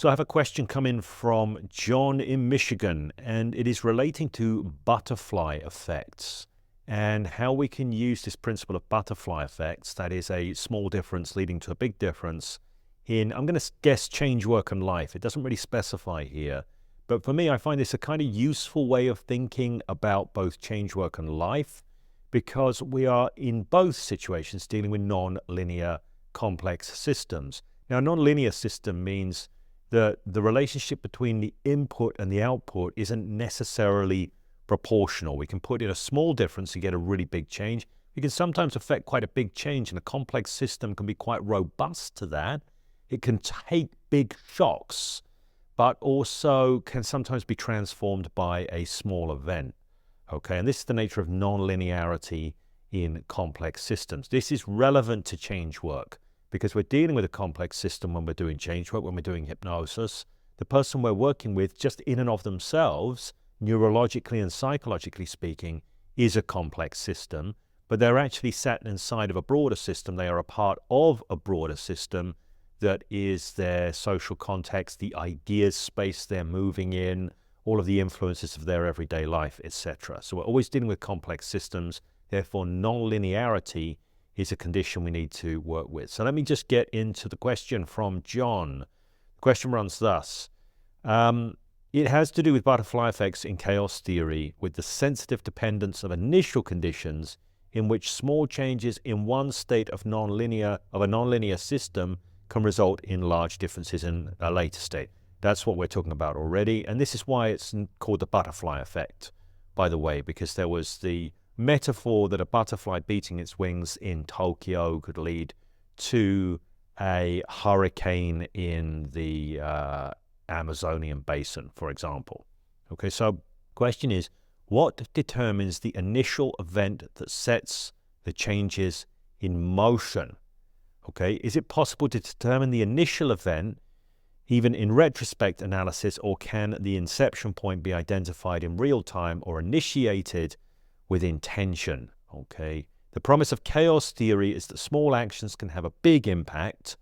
So I have a question coming from John in Michigan, and it is relating to butterfly effects and how we can use this principle of butterfly effects, that is a small difference leading to a big difference, in, I'm going to guess, change work and life. It doesn't really specify here. But for me, I find this a kind of useful way of thinking about both change work and life, because we are in both situations dealing with non-linear complex systems. Now, a non-linear system means that the relationship between the input and the output isn't necessarily proportional. We can put in a small difference and get a really big change. We can sometimes affect quite a big change, and a complex system can be quite robust to that. It can take big shocks, but also can sometimes be transformed by a small event. Okay, and this is the nature of non-linearity in complex systems. This is relevant to change work because we're dealing with a complex system when we're doing change work, when we're doing hypnosis. The person we're working with, just in and of themselves, neurologically and psychologically speaking, is a complex system, but they're actually sat inside of a broader system. They are a part of a broader system that is their social context, the ideas space they're moving in, all of the influences of their everyday life, etc. So we're always dealing with complex systems. Therefore, non-linearity is a condition we need to work with. So let me just get into the question from John. The question runs thus. It has to do with butterfly effects in chaos theory, with the sensitive dependence of initial conditions in which small changes in one state of a nonlinear system can result in large differences in a later state. That's what we're talking about already. And this is why it's called the butterfly effect, by the way, because there was the metaphor that a butterfly beating its wings in Tokyo could lead to a hurricane in the Amazonian basin, for example. Okay, so question is, what determines the initial event that sets the changes in motion? Okay, is it possible to determine the initial event even in retrospect analysis, or can the inception point be identified in real time or initiated with intention? Okay, the promise of chaos theory is that small actions can have a big impact,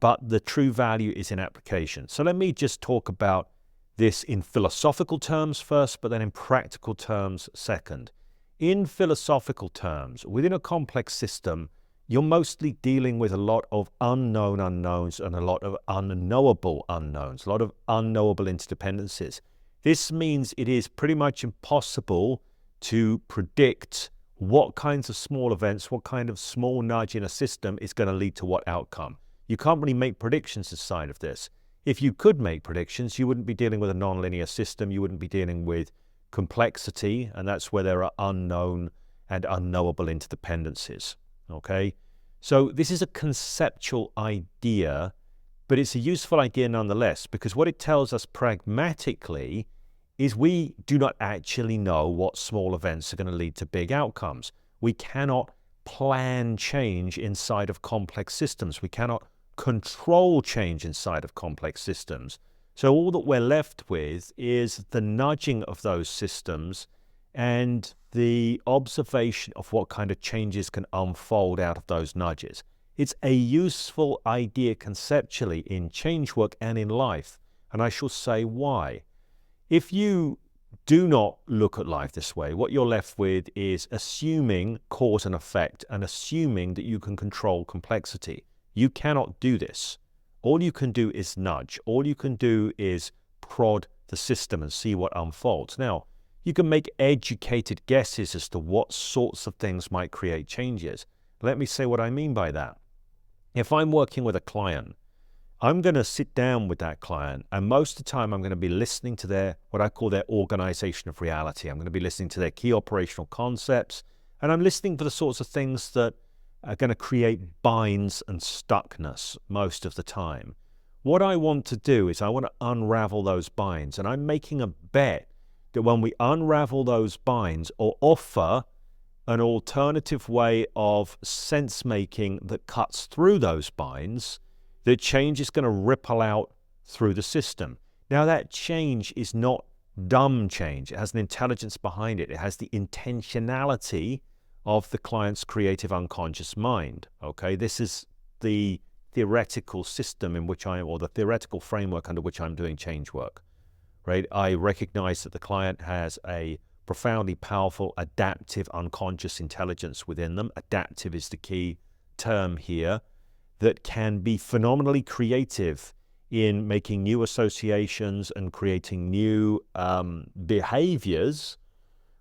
but the true value is in application. So let me just talk about this in philosophical terms first, but then in practical terms second. In philosophical terms, within a complex system, you're mostly dealing with a lot of unknown unknowns and a lot of unknowable unknowns, a lot of unknowable interdependencies. This means it is pretty much impossible to predict what kinds of small events, what kind of small nudge in a system is going to lead to what outcome. You can't really make predictions inside of this. If you could make predictions, you wouldn't be dealing with a nonlinear system. You wouldn't be dealing with complexity, and that's where there are unknown and unknowable interdependencies. Okay, so this is a conceptual idea, but it's a useful idea nonetheless, because what it tells us pragmatically is we do not actually know what small events are going to lead to big outcomes. We cannot plan change inside of complex systems. We cannot control change inside of complex systems. So all that we're left with is the nudging of those systems and the observation of what kind of changes can unfold out of those nudges. It's a useful idea conceptually in change work and in life, and I shall say why. If you do not look at life this way, what you're left with is assuming cause and effect and assuming that you can control complexity. You cannot do this. All you can do is nudge. All you can do is prod the system and see what unfolds. Now, you can make educated guesses as to what sorts of things might create changes. Let me say what I mean by that. If I'm working with a client, I'm going to sit down with that client, and most of the time I'm going to be listening to their, what I call their organization of reality. I'm going to be listening to their key operational concepts, and I'm listening for the sorts of things that are going to create binds and stuckness most of the time. What I want to do is I want to unravel those binds, and I'm making a bet that when we unravel those binds or offer an alternative way of sense making that cuts through those binds, the change is going to ripple out through the system. Now, that change is not dumb change. It has an intelligence behind it. It has the intentionality of the client's creative unconscious mind. Okay, this is the theoretical system in which or the theoretical framework under which I'm doing change work, right? I recognize that the client has a profoundly powerful adaptive unconscious intelligence within them. Adaptive is the key term here, that can be phenomenally creative in making new associations and creating new behaviors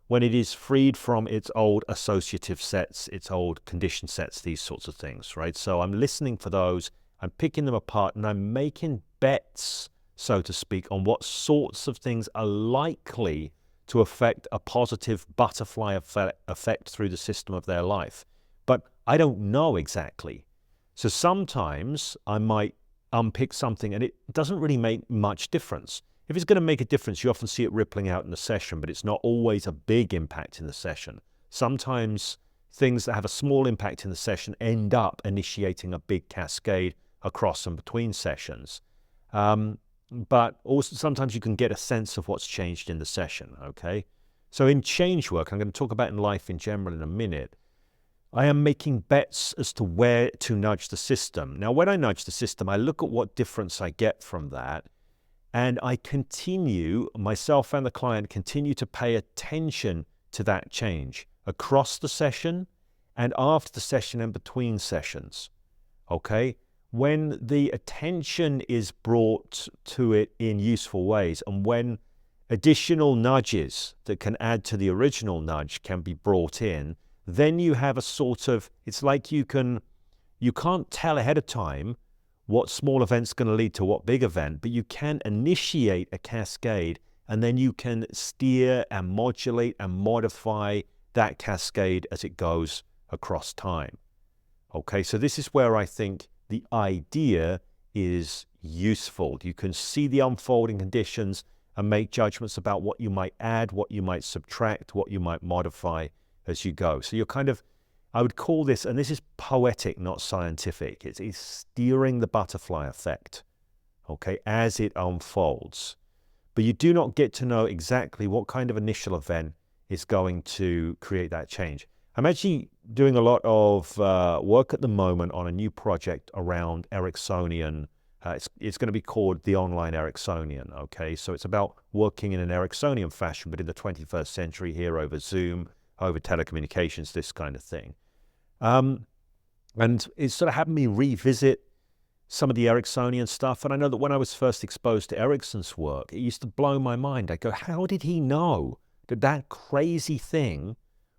when it is freed from its old associative sets, its old condition sets, these sorts of things, right? So I'm listening for those, I'm picking them apart, and I'm making bets, so to speak, on what sorts of things are likely to affect a positive butterfly effect through the system of their life. But I don't know exactly. So sometimes I might unpick something and it doesn't really make much difference. If it's going to make a difference, you often see it rippling out in the session, but it's not always a big impact in the session. Sometimes things that have a small impact in the session end up initiating a big cascade across and between sessions. But also sometimes you can get a sense of what's changed in the session, okay? So in change work, I'm going to talk about in life in general in a minute, I am making bets as to where to nudge the system. Now, when I nudge the system, I look at what difference I get from that, and I continue, myself and the client continue to pay attention to that change across the session and after the session and between sessions, okay? When the attention is brought to it in useful ways, and when additional nudges that can add to the original nudge can be brought in, then you have a sort of, it's like you can't tell ahead of time what small event's going to lead to what big event, but you can initiate a cascade, and then you can steer and modulate and modify that cascade as it goes across time. Okay, so this is where I think the idea is useful. You can see the unfolding conditions and make judgments about what you might add, what you might subtract, what you might modify as you go. So you're kind of, I would call this, and this is poetic, not scientific, it's steering the butterfly effect, okay, as it unfolds. But you do not get to know exactly what kind of initial event is going to create that change. I'm actually doing a lot of work at the moment on a new project around Ericksonian. It's going to be called the Online Ericksonian, okay? So it's about working in an Ericksonian fashion, but in the 21st century here over Zoom, over telecommunications, this kind of thing. And it sort of had me revisit some of the Ericksonian stuff. And I know that when I was first exposed to Ericsson's work, it used to blow my mind. I go, how did he know that that crazy thing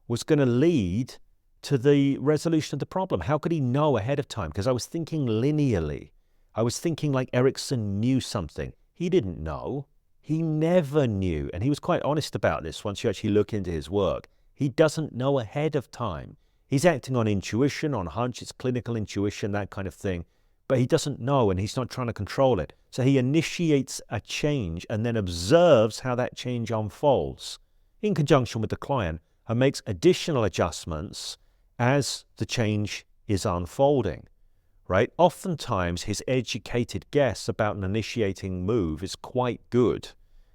was going to lead to the resolution of the problem? How could he know ahead of time? Because I was thinking linearly. I was thinking like Ericsson knew something. He didn't know. He never knew. And he was quite honest about this once you actually look into his work. He doesn't know ahead of time. He's acting on intuition, on hunch, it's clinical intuition, that kind of thing. But he doesn't know, and he's not trying to control it. So he initiates a change and then observes how that change unfolds in conjunction with the client, and makes additional adjustments as the change is unfolding, right? Oftentimes, his educated guess about an initiating move is quite good.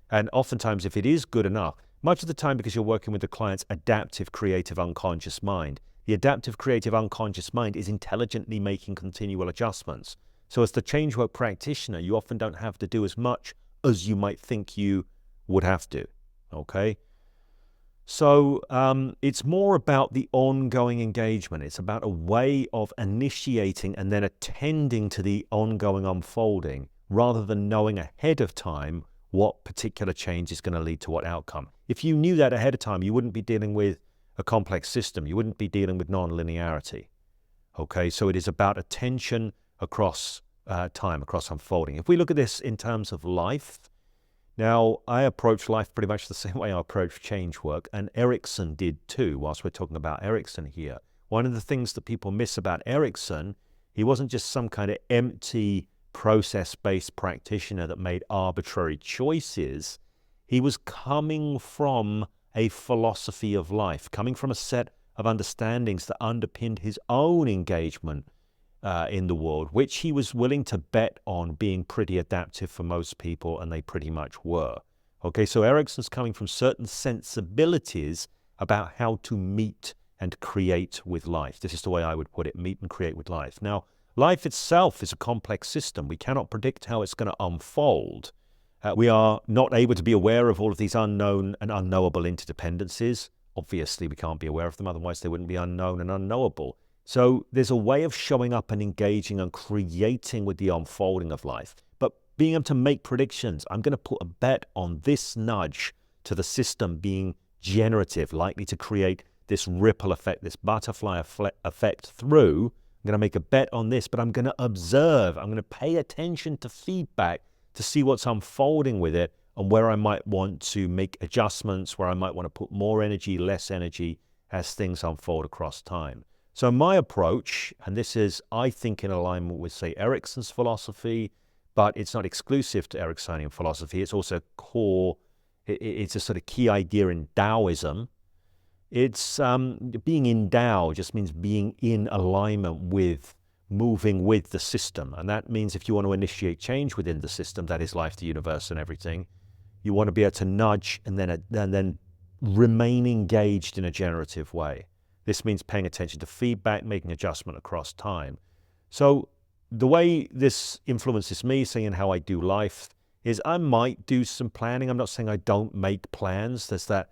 And oftentimes, if it is good enough, much of the time because you're working with the client's adaptive, creative, unconscious mind, the adaptive, creative, unconscious mind is intelligently making continual adjustments. So as the change work practitioner, you often don't have to do as much as you might think you would have to, okay? So it's more about the ongoing engagement. It's about a way of initiating and then attending to the ongoing unfolding rather than knowing ahead of time what particular change is going to lead to what outcome. If you knew that ahead of time, you wouldn't be dealing with a complex system. You wouldn't be dealing with nonlinearity. Okay, so it is about attention across time, across unfolding. If we look at this in terms of life, now I approach life pretty much the same way I approach change work, and Ericsson did too, whilst we're talking about Ericsson here. One of the things that people miss about Ericsson, he wasn't just some kind of empty process-based practitioner that made arbitrary choices. He was coming from a philosophy of life, coming from a set of understandings that underpinned his own engagement in the world, which he was willing to bet on being pretty adaptive for most people, and they pretty much were. Okay, so Ericsson's coming from certain sensibilities about how to meet and create with life. This is the way I would put it, meet and create with life. Now, Life itself is a complex system. We cannot predict how it's going to unfold. We are not able to be aware of all of these unknown and unknowable interdependencies. Obviously, we can't be aware of them, otherwise they wouldn't be unknown and unknowable. So there's a way of showing up and engaging and creating with the unfolding of life. But being able to make predictions, I'm going to put a bet on this nudge to the system being generative, likely to create this ripple effect, this butterfly effect through. I'm going to make a bet on this, but I'm going to observe. I'm going to pay attention to feedback to see what's unfolding with it and where I might want to make adjustments, where I might want to put more energy, less energy as things unfold across time. So my approach, and this is, I think, in alignment with, say, Erickson's philosophy, but it's not exclusive to Ericksonian philosophy. It's also core, it's a sort of key idea in Taoism. It's being in Tao just means being in alignment with, moving with the system. And that means if you want to initiate change within the system, that is life, the universe, and everything, you want to be able to nudge and then remain engaged in a generative way. This means paying attention to feedback, making adjustment across time. So the way this influences me, saying how I do life, is I might do some planning. I'm not saying I don't make plans. There's that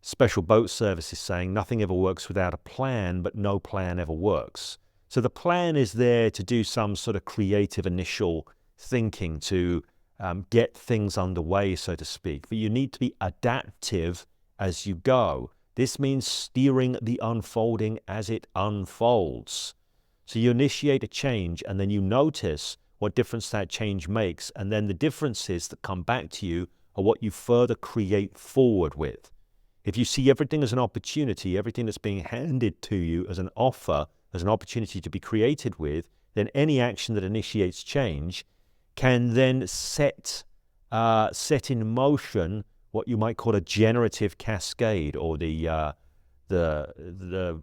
special boat service is saying nothing ever works without a plan, but no plan ever works. So the plan is there to do some sort of creative initial thinking to get things underway, so to speak. But you need to be adaptive as you go. This means steering the unfolding as it unfolds. So you initiate a change and then you notice what difference that change makes. And then the differences that come back to you are what you further create forward with. If you see everything as an opportunity, everything that's being handed to you as an offer, as an opportunity to be created with, then any action that initiates change can then set in motion what you might call a generative cascade, or the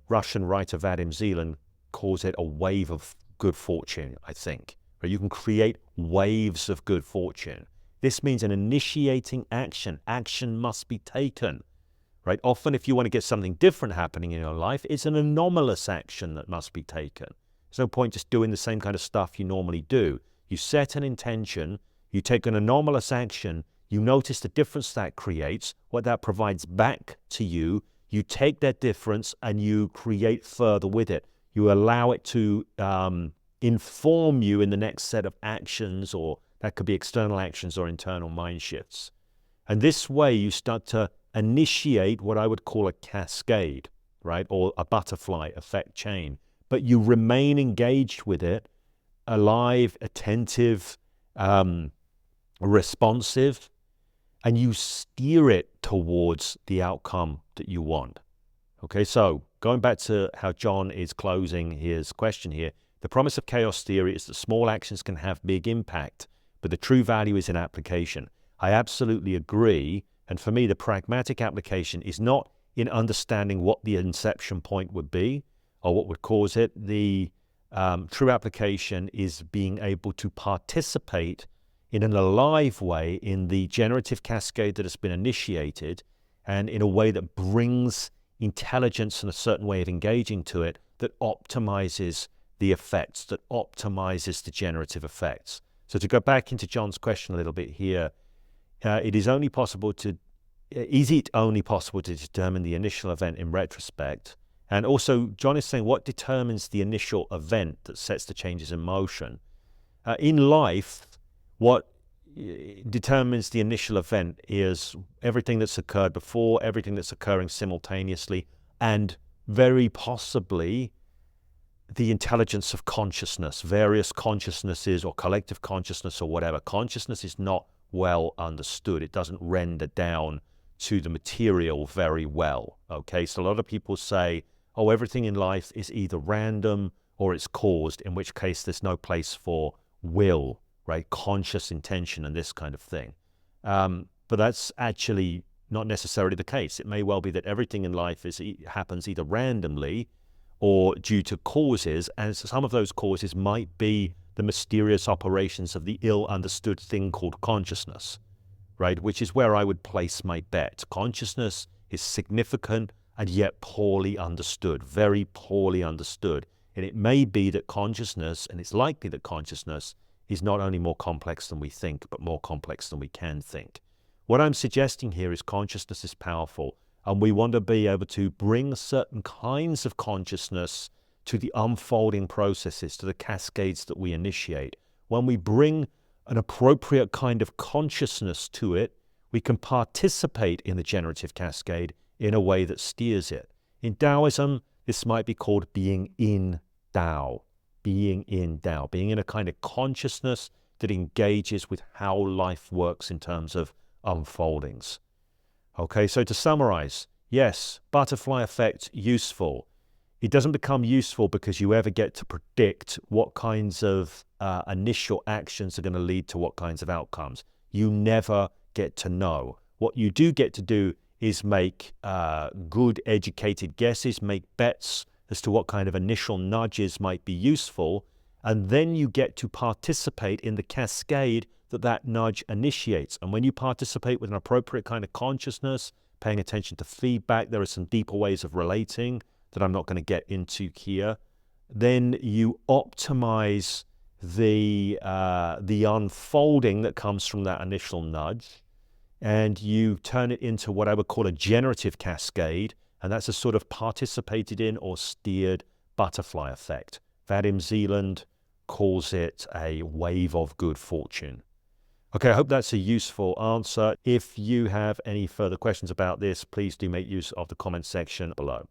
Russian writer Vadim Zeland calls it a wave of good fortune, I think. Where you can create waves of good fortune. This means an initiating action. Action must be taken. Right? Often if you want to get something different happening in your life, it's an anomalous action that must be taken. There's no point just doing the same kind of stuff you normally do. You set an intention, you take an anomalous action, you notice the difference that creates, what that provides back to you, you take that difference and you create further with it. You allow it to inform you in the next set of actions, or that could be external actions or internal mind shifts. And this way you start to initiate what I would call a cascade, right? Or a butterfly effect chain. But you remain engaged with it, alive, attentive, responsive, and you steer it towards the outcome that you want. Okay, so going back to how John is closing his question here, the promise of chaos theory is that small actions can have big impact, but the true value is in application. I absolutely agree. And for me, the pragmatic application is not in understanding what the inception point would be or what would cause it. The true application is being able to participate in an alive way in the generative cascade that has been initiated, and in a way that brings intelligence and a certain way of engaging to it that optimizes the effects, that optimizes the generative effects. So to go back into John's question a little bit here, is it only possible to determine the initial event in retrospect? And also, John is saying, what determines the initial event that sets the changes in motion? In life, what determines the initial event is everything that's occurred before, everything that's occurring simultaneously, and very possibly the intelligence of consciousness, various consciousnesses or collective consciousness or whatever. Consciousness is not well understood. It doesn't render down to the material very well. Okay, so a lot of people say, oh, everything in life is either random or it's caused, in which case there's no place for will, right? Conscious intention and this kind of thing. But that's actually not necessarily the case. It may well be that everything in life happens either randomly or due to causes, and some of those causes might be the mysterious operations of the ill-understood thing called consciousness, right? Which is where I would place my bet. Consciousness is significant and yet poorly understood, very poorly understood, And it may be that consciousness, and it's likely that consciousness is not only more complex than we think, but more complex than we can think. What I'm suggesting here is consciousness is powerful, and we want to be able to bring certain kinds of consciousness to the unfolding processes, to the cascades that we initiate. When we bring an appropriate kind of consciousness to it, we can participate in the generative cascade in a way that steers it. In Taoism, this might be called being in Tao, being in Tao, being in a kind of consciousness that engages with how life works in terms of unfoldings. Okay, so to summarize, yes, butterfly effect, useful. It doesn't become useful because you ever get to predict what kinds of initial actions are going to lead to what kinds of outcomes. You never get to know. What you do get to do is make good educated guesses, make bets as to what kind of initial nudges might be useful, and then you get to participate in the cascade that nudge initiates. And when you participate with an appropriate kind of consciousness, paying attention to feedback, there are some deeper ways of relating that I'm not going to get into here, then you optimize the unfolding that comes from that initial nudge, and you turn it into what I would call a generative cascade, and that's a sort of participated in or steered butterfly effect. Vadim Zeeland calls it a wave of good fortune. Okay, I hope that's a useful answer. If you have any further questions about this, please do make use of the comment section below.